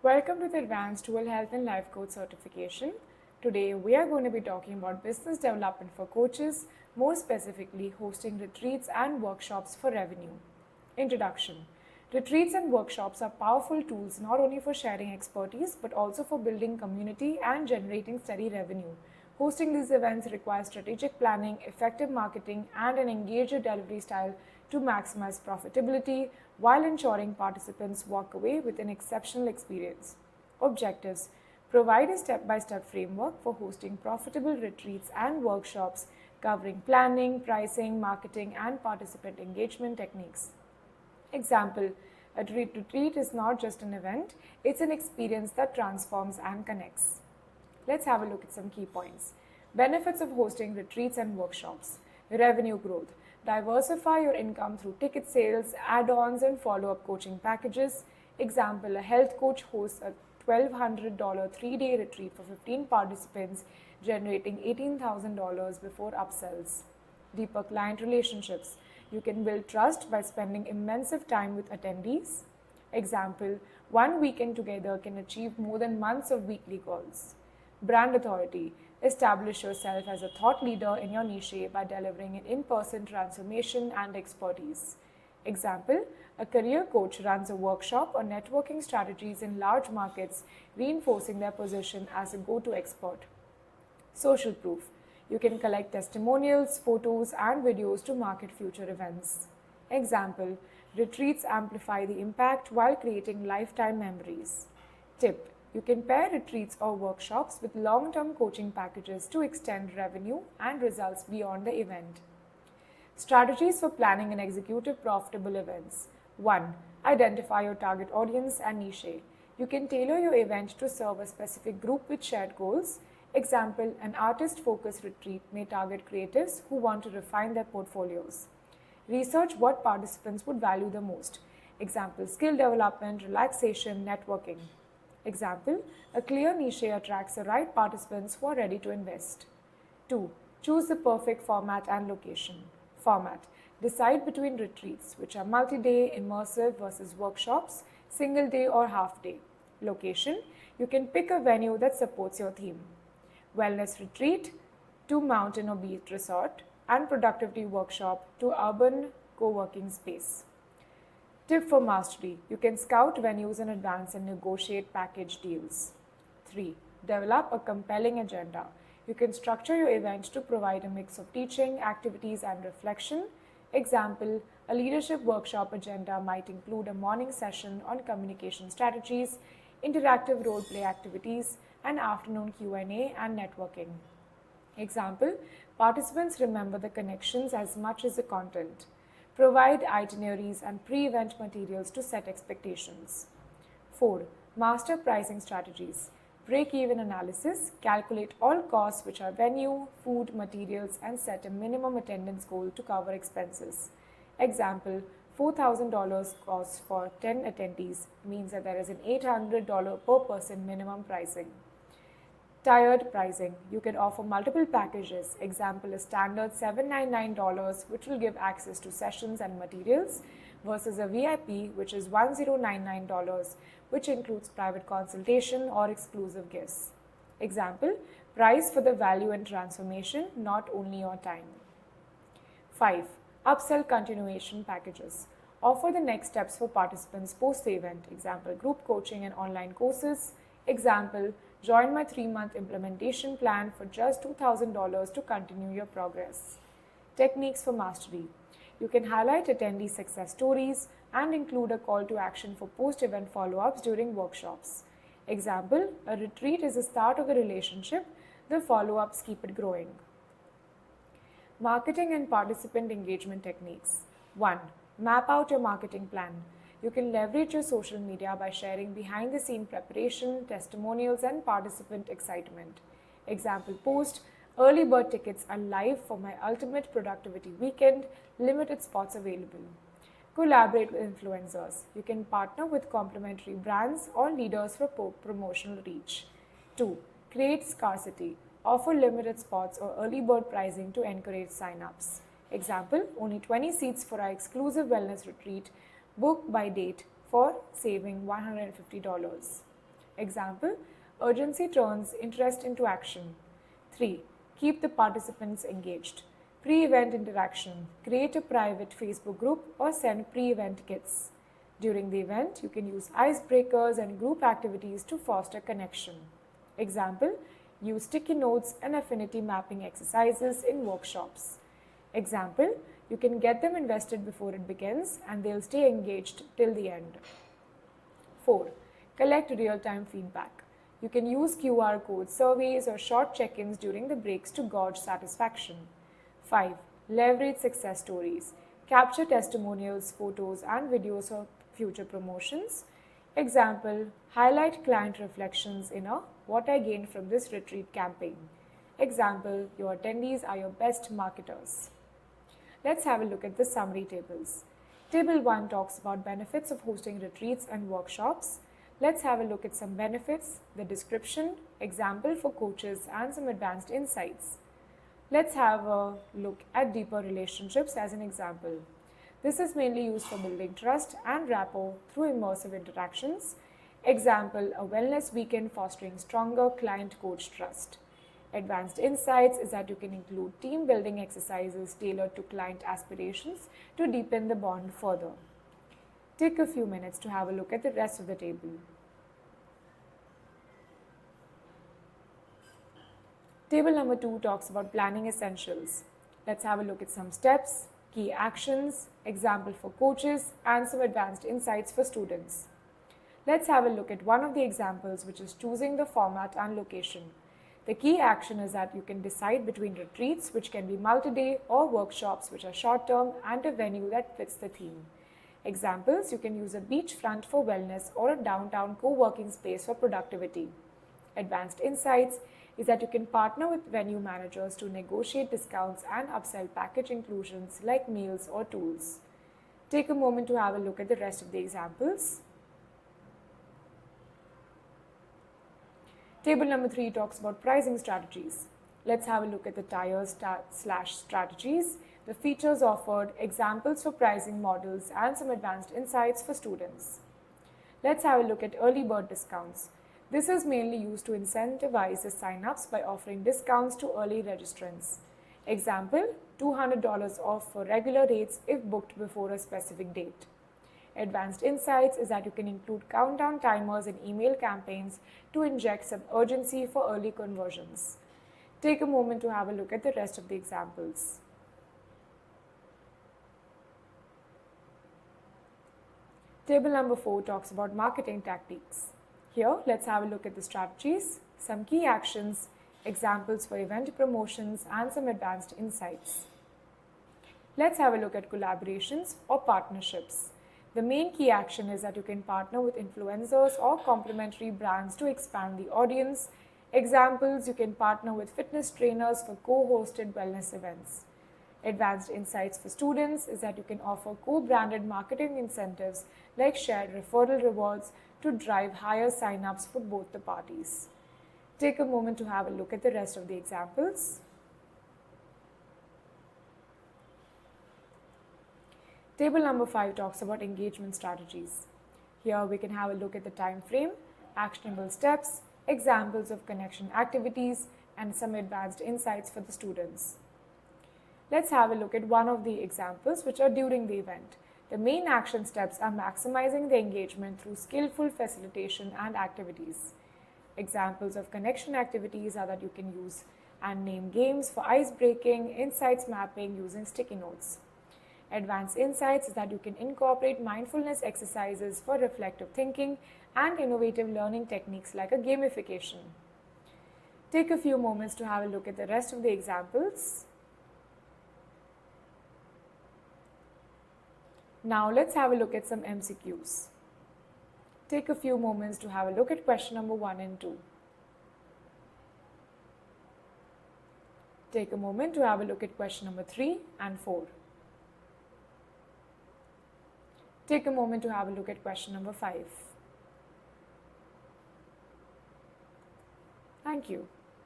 Welcome to the Advanced Dual Health and Life Coach certification. Today we are going to be talking about business development for coaches, more specifically hosting retreats and workshops for revenue. Introduction. Retreats and workshops are powerful tools not only for sharing expertise but also for building community and generating steady revenue. Hosting these events requires strategic planning, effective marketing, and an engaged delivery style to maximize profitability while ensuring participants walk away with an exceptional experience. Objectives: provide a step by step framework for hosting profitable retreats and workshops covering planning, pricing, marketing, and participant engagement techniques. Example: a retreat is not just an event, it's an experience that transforms and connects. Let's have a look at some key points. Benefits of hosting retreats and workshops. Revenue growth. Diversify your income through ticket sales, add-ons, and follow-up coaching packages. Example: a health coach hosts a $1,200 3-day retreat for 15 participants, generating $18,000 before upsells. Deeper client relationships. You can build trust by spending immense time with attendees. Example: one weekend together can achieve more than months of weekly calls. Brand authority. Establish yourself as a thought leader in your niche by delivering an in-person transformation and expertise. Example: a career coach runs a workshop on networking strategies in large markets, reinforcing their position as a go-to expert. Social proof. You can collect testimonials, photos, and videos to market future events. Example: retreats amplify the impact while creating lifetime memories. Tip: you can pair retreats or workshops with long-term coaching packages to extend revenue and results beyond the event. Strategies for planning and executing profitable events. 1. Identify your target audience and niche. You can tailor your event to serve a specific group with shared goals. Example: an artist-focused retreat may target creatives who want to refine their portfolios. Research what participants would value the most. Example: skill development, relaxation, networking. Example: a clear niche attracts the right participants who are ready to invest. 2. Choose the perfect format and location. Format: decide between retreats, which are multi-day, immersive versus workshops, single day or half day. Location: you can pick a venue that supports your theme. Wellness retreat to mountain or beach resort, and productivity workshop to urban co-working space. Tip for mastery: you can scout venues in advance and negotiate package deals. 3. Develop a compelling agenda. You can structure your event to provide a mix of teaching, activities, and reflection. Example: a leadership workshop agenda might include a morning session on communication strategies, interactive role play activities, and afternoon Q&A and networking. Example: participants remember the connections as much as the content. Provide itineraries and pre-event materials to set expectations. 4. Master pricing strategies. Break-even analysis. Calculate all costs, which are venue, food, materials, and set a minimum attendance goal to cover expenses. Example: $4,000 cost for 10 attendees means that there is an $800 per person minimum pricing. Tiered pricing. You can offer multiple packages. Example: a standard $799, which will give access to sessions and materials, versus a VIP, which is $1099, which includes private consultation or exclusive guests. Example: price for the value and transformation, not only your time. 5. Upsell continuation packages. Offer the next steps for participants post the event. Example: group coaching and online courses. Example: join my 3-month implementation plan for just $2,000 to continue your progress. Techniques for mastery. You can highlight attendee success stories and include a call to action for post-event follow-ups during workshops. Example: a retreat is the start of the relationship, the follow-ups keep it growing. Marketing and participant engagement techniques. 1. Map out your marketing plan. You can leverage your social media by sharing behind-the-scene preparation, testimonials, and participant excitement. Example post: early bird tickets are live for my ultimate productivity weekend, limited spots available. Collaborate with influencers. You can partner with complementary brands or leaders for promotional reach. 2. Create scarcity. Offer limited spots or early bird pricing to encourage sign-ups. Example: only 20 seats for our exclusive wellness retreat. Book by date for saving $150. Example, urgency turns interest into action. 3. Keep the participants engaged. Pre-event interaction. Create a private Facebook group or send pre-event kits. During the event, you can use icebreakers and group activities to foster connection. Example, use sticky notes and affinity mapping exercises in workshops. Example, you can get them invested before it begins and they'll stay engaged till the end. 4. Collect real-time feedback. You can use QR code surveys or short check-ins during the breaks to gauge satisfaction. 5. Leverage success stories. Capture testimonials, photos, and videos of future promotions. Example, highlight client reflections in a "What I gained from this retreat" campaign. Example, your attendees are your best marketers. Let's have a look at the summary tables. Table 1 talks about benefits of hosting retreats and workshops. Let's have a look at some benefits, the description, example for coaches, and some advanced insights. Let's have a look at deeper relationships as an example. This is mainly used for building trust and rapport through immersive interactions. Example, a wellness weekend fostering stronger client-coach trust. Advanced insights is that you can include team building exercises tailored to client aspirations to deepen the bond further. Take a few minutes to have a look at the rest of the table. Table number 2 talks about planning essentials. Let's have a look at some steps, key actions, example for coaches, and some advanced insights for students. Let's have a look at one of the examples, which is choosing the format and location. The key action is that you can decide between retreats, which can be multi-day, or workshops, which are short-term, and a venue that fits the theme. Examples, you can use a beachfront for wellness or a downtown co-working space for productivity. Advanced insights is that you can partner with venue managers to negotiate discounts and upsell package inclusions like meals or tools. Take a moment to have a look at the rest of the examples. Table number 3 talks about pricing strategies. Let's have a look at the tiers / strategies, the features offered, examples for pricing models, and some advanced insights for students. Let's have a look at early bird discounts. This is mainly used to incentivize the sign-ups by offering discounts to early registrants. Example, $200 off for regular rates if booked before a specific date. Advanced insights is that you can include countdown timers in email campaigns to inject some urgency for early conversions. Take a moment to have a look at the rest of the examples. Table number 4 talks about marketing tactics. Here, let's have a look at the strategies, some key actions, examples for event promotions, and some advanced insights. Let's have a look at collaborations or partnerships. The main key action is that you can partner with influencers or complementary brands to expand the audience. Examples, you can partner with fitness trainers for co-hosted wellness events. Advanced insights for students is that you can offer co-branded marketing incentives like shared referral rewards to drive higher sign-ups for both the parties. Take a moment to have a look at the rest of the examples. Table number 5 talks about engagement strategies. Here we can have a look at the time frame, actionable steps, examples of connection activities, and some advanced insights for the students. Let's have a look at one of the examples which are during the event. The main action steps are maximizing the engagement through skillful facilitation and activities. Examples of connection activities are that you can use and name games for ice breaking, insights mapping using sticky notes. Advanced insights is that you can incorporate mindfulness exercises for reflective thinking and innovative learning techniques like a gamification. Take a few moments to have a look at the rest of the examples. Now let's have a look at some MCQs. Take a few moments to have a look at question number 1 and 2. Take a moment to have a look at question number 3 and 4. Take a moment to have a look at question number 5. Thank you.